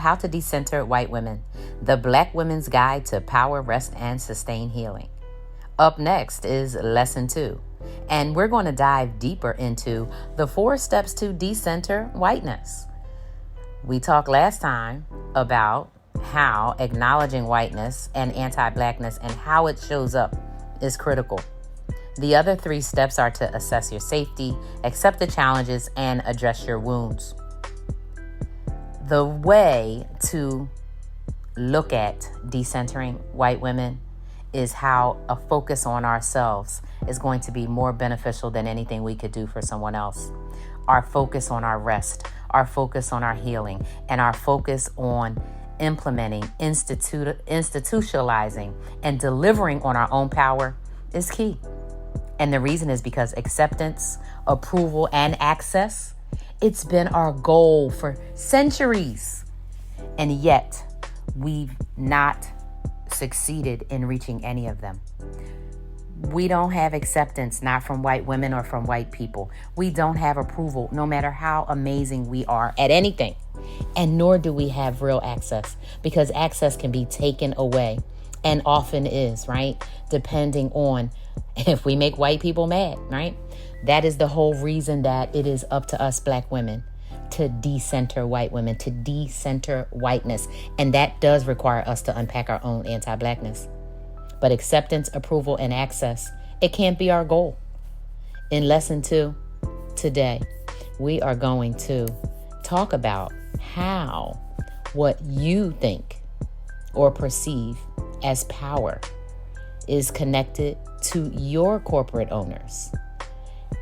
How to Decenter White Women, the Black Women's Guide to Power, Rest, and Sustain Healing. Up next is Lesson 2, and we're going to dive deeper into the 4 steps to decenter whiteness. We talked last time about how acknowledging whiteness and anti-Blackness and how it shows up is critical. The other 3 steps are to assess your safety, accept the challenges, and address your wounds. The way to look at decentering white women is how a focus on ourselves is going to be more beneficial than anything we could do for someone else. Our focus on our rest, our focus on our healing, and our focus on implementing, institutionalizing, and delivering on our own power is key. And the reason is because acceptance, approval, and access, it's been our goal for centuries. And yet, we've not succeeded in reaching any of them. We don't have acceptance, not from white women or from white people. We don't have approval, no matter how amazing we are at anything. And nor do we have real access, because access can be taken away and often is, right? Depending on if we make white people mad, right? That is the whole reason that it is up to us Black women to decenter white women, to decenter whiteness. And that does require us to unpack our own anti-Blackness. But acceptance, approval, and access, it can't be our goal. In Lesson 2 today, we are going to talk about how what you think or perceive as power is connected to your corporate owners.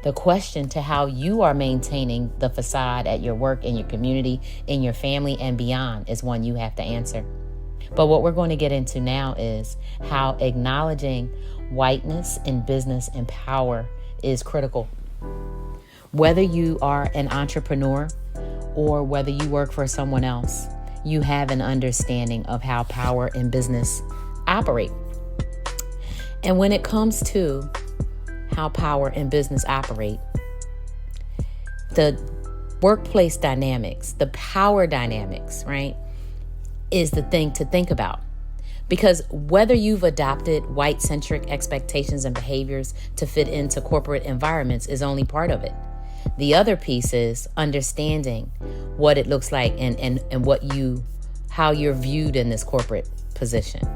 The question to how you are maintaining the facade at your work, in your community, in your family, and beyond is one you have to answer. But what we're going to get into now is how acknowledging whiteness in business and power is critical. Whether you are an entrepreneur or whether you work for someone else, you have an understanding of how power and business operate. And when it comes to how power and business operate, the workplace dynamics, the power dynamics, right, is the thing to think about. Because whether you've adopted white-centric expectations and behaviors to fit into corporate environments is only part of it. The other piece is understanding what it looks like and how you're viewed in this corporate position.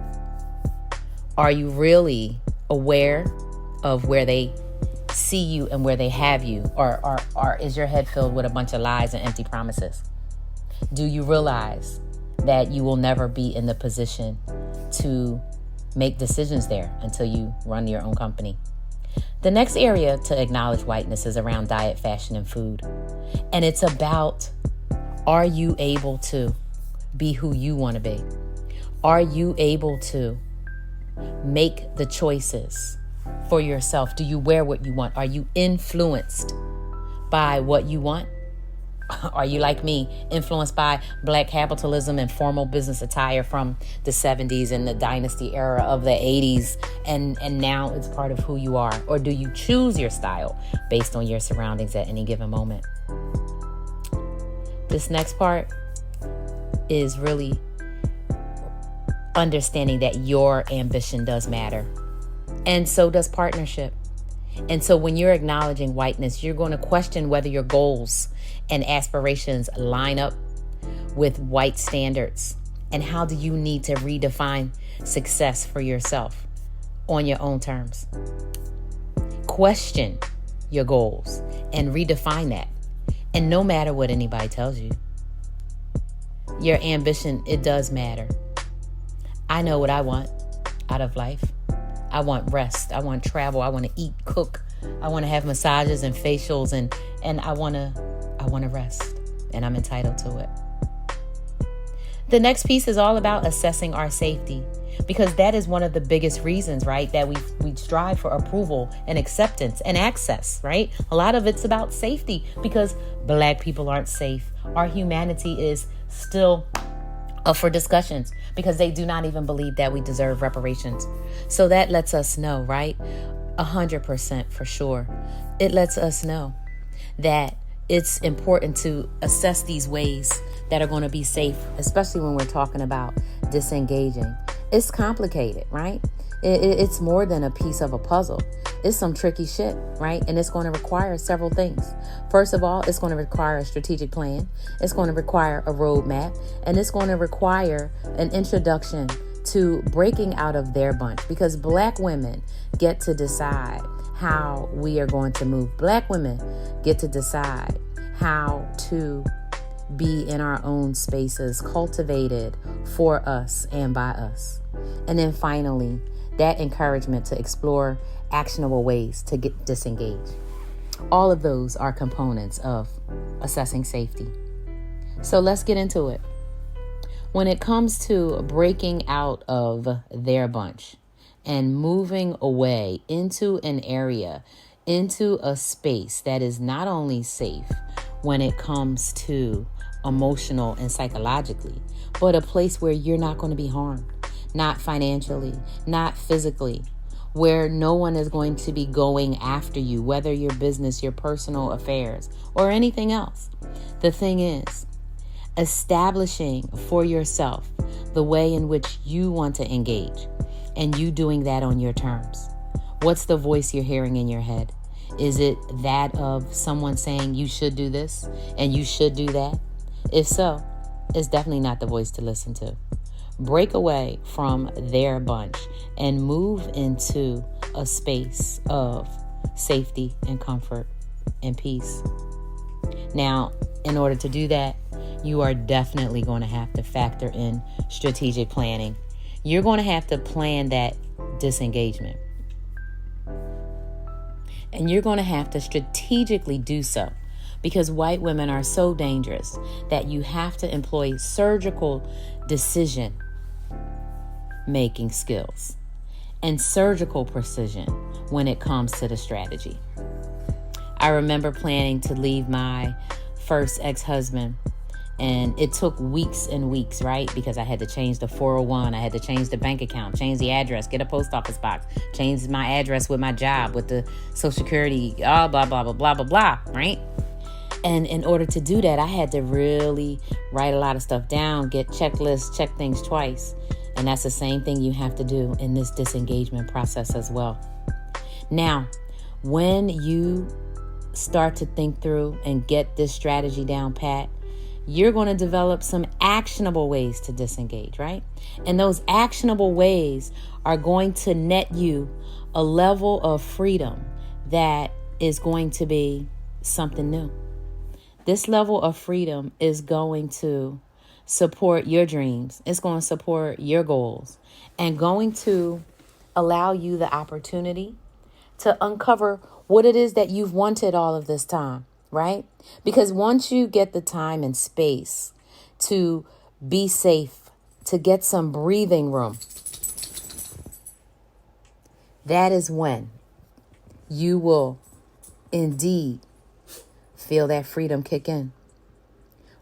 Are you really aware of where they see you and where they have you? Or is your head filled with a bunch of lies and empty promises? Do you realize that you will never be in the position to make decisions there until you run your own company? The next area to acknowledge whiteness is around diet, fashion, and food. And it's about, are you able to be who you want to be? Are you able to make the choices for yourself? Do you wear what you want? Are you influenced by what you want? Are you like me, influenced by Black capitalism and formal business attire from the 70s and the dynasty era of the 80s, and now it's part of who you are? Or do you choose your style based on your surroundings at any given moment? This next part is really understanding that your ambition does matter, and so does partnership. And so when you're acknowledging whiteness, you're going to question whether your goals and aspirations line up with white standards. And how do you need to redefine success for yourself on your own terms? Question your goals and redefine that. And no matter what anybody tells you, your ambition, it does matter. I know what I want out of life. I want rest. I want travel. I want to eat, cook. I want to have massages and facials, and I want to rest, and I'm entitled to it. The next piece is all about assessing our safety, because that is one of the biggest reasons, right, that we strive for approval and acceptance and access, right? A lot of it's about safety, because Black people aren't safe. Our humanity is still up for discussions, because they do not even believe that we deserve reparations. So that lets us know, right? 100% for sure. It lets us know that it's important to assess these ways that are going to be safe, especially when we're talking about disengaging. It's complicated, right? It's more than a piece of a puzzle. It's some tricky shit, right? And it's going to require several things. First of all, it's going to require a strategic plan. It's going to require a roadmap. And it's going to require an introduction to breaking out of their bunch, because Black women get to decide how we are going to move. Black women get to decide how to be in our own spaces, cultivated for us and by us. And then finally, that encouragement to explore actionable ways to get disengaged. All of those are components of assessing safety. So let's get into it. When it comes to breaking out of their bunch and moving away into an area, into a space that is not only safe when it comes to emotional and psychologically, but a place where you're not going to be harmed, not financially, not physically, where no one is going to be going after you, whether your business, your personal affairs, or anything else. The thing is, establishing for yourself the way in which you want to engage, and you doing that on your terms. What's the voice you're hearing in your head? Is it that of someone saying you should do this and you should do that? If so, it's definitely not the voice to listen to. Break away from their bunch and move into a space of safety and comfort and peace. Now, in order to do that, you are definitely going to have to factor in strategic planning. You're going to have to plan that disengagement. And you're going to have to strategically do so, because white women are so dangerous that you have to employ surgical decision making skills and surgical precision when it comes to the strategy. I remember planning to leave my first ex-husband, and it took weeks and weeks, right? Because I had to change the 401, I had to change the bank account, change the address, get a post office box, change my address with my job, with the Social Security, blah, blah, blah, blah, blah, blah, right? And in order to do that, I had to really write a lot of stuff down, get checklists, check things twice. And that's the same thing you have to do in this disengagement process as well. Now, when you start to think through and get this strategy down pat, you're going to develop some actionable ways to disengage, right? And those actionable ways are going to net you a level of freedom that is going to be something new. This level of freedom is going to support your dreams. It's going to support your goals and going to allow you the opportunity to uncover what it is that you've wanted all of this time, right? Because once you get the time and space to be safe, to get some breathing room, that is when you will indeed feel that freedom kick in.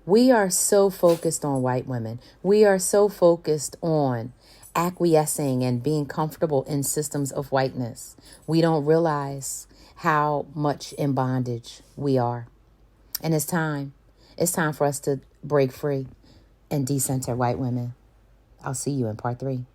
We are so focused on white women. We are so focused on acquiescing and being comfortable in systems of whiteness. We don't realize how much in bondage we are. And it's time for us to break free and decenter white women. I'll see you in part 3.